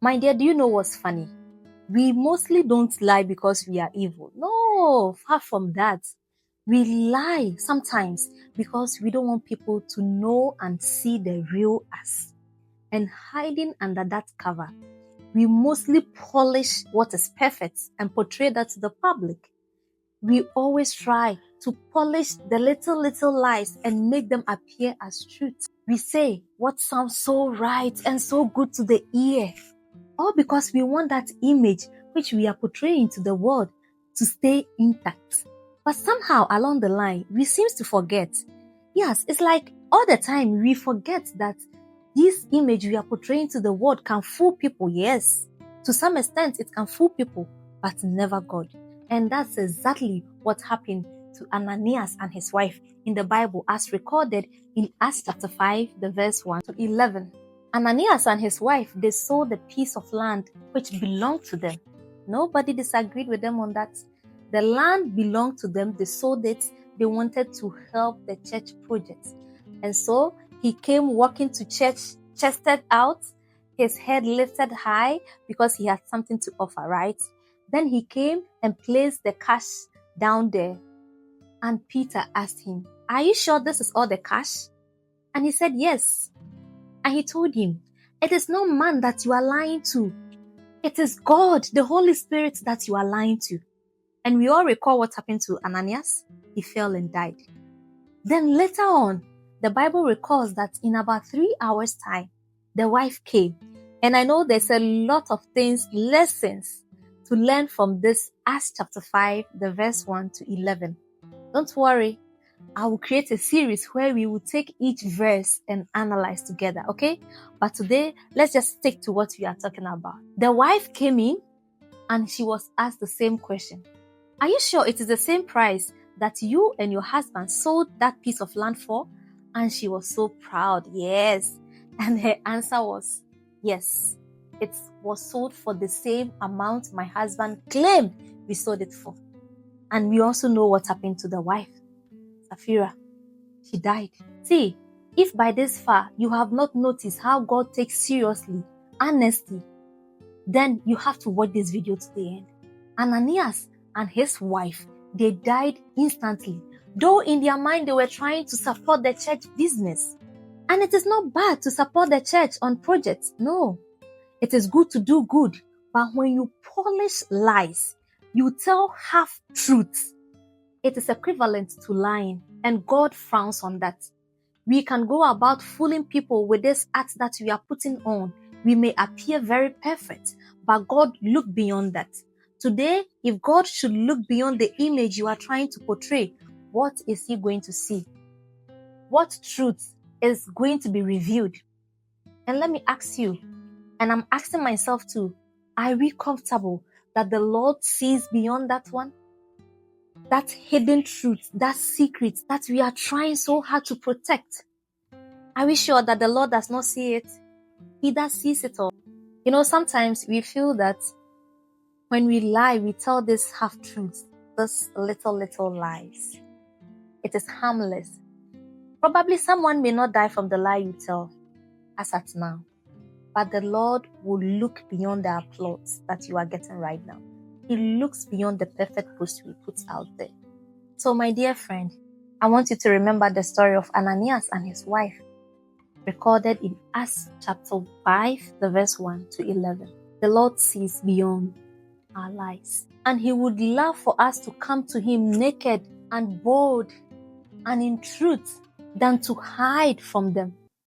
My dear, do you know what's funny? We mostly don't lie because we are evil. No, far from that. We lie sometimes because we don't want people to know and see the real us. And hiding under that cover, we mostly polish what is perfect and portray that to the public. We always try to polish the little lies and make them appear as truth. We say what sounds so right and so good to the ear, all because we want that image which we are portraying to the world to stay intact. But somehow along the line, we seem to forget. Yes, it's like all the time we forget that this image we are portraying to the world can fool people. Yes, to some extent it can fool people, but never God. And that's exactly what happened to Ananias and his wife in the Bible as recorded in Acts chapter 5, the verse 1 to 11. Ananias and his wife, they sold a piece of land which belonged to them. Nobody disagreed with them on that. The land belonged to them. They sold it. They wanted to help the church project. And so he came walking to church, chested out, his head lifted high because he had something to offer, right? Then he came and placed the cash down there. And Peter asked him, "Are you sure this is all the cash?" And he said, "Yes." And he told him, "It is no man that you are lying to. It is God, the Holy Spirit, that you are lying to." And we all recall what happened to Ananias. He fell and died. Then later on, the Bible recalls that in about 3 hours' time, the wife came. And I know there's a lot of things, lessons to learn from this Acts chapter 5, the verse 1 to 11. Don't worry. I will create a series where we will take each verse and analyze together, okay? But today, let's just stick to what we are talking about. The wife came in and she was asked the same question. "Are you sure it is the same price that you and your husband sold that piece of land for?" And she was so proud. Yes. And her answer was, "Yes, it was sold for the same amount my husband claimed we sold it for." And we also know what happened to the wife, Sapphira. She died. See, if by this far you have not noticed how God takes seriously honesty, then you have to watch this video to the end. Ananias and his wife, they died instantly, though in their mind they were trying to support the church business. And it is not bad to support the church on projects. No, it is good to do good. But when you polish lies, you tell half truths, it is equivalent to lying, and God frowns on that. We can go about fooling people with this act that we are putting on. We may appear very perfect, but God look beyond that. Today, if God should look beyond the image you are trying to portray, what is He going to see? What truth is going to be revealed? And let me ask you, and I'm asking myself too, are we comfortable that the Lord sees beyond that one? That hidden truth, that secret that we are trying so hard to protect. Are we sure that the Lord does not see it? He does see it all. You know, sometimes we feel that when we lie, we tell this half-truth, this little lies. It is harmless. Probably someone may not die from the lie you tell, as at now. But the Lord will look beyond the applause that you are getting right now. He looks beyond the perfect post we put out there. So my dear friend, I want you to remember the story of Ananias and his wife, recorded in Acts chapter 5, the verse 1 to 11. The Lord sees beyond our lies. And He would love for us to come to Him naked and bold and in truth than to hide from them.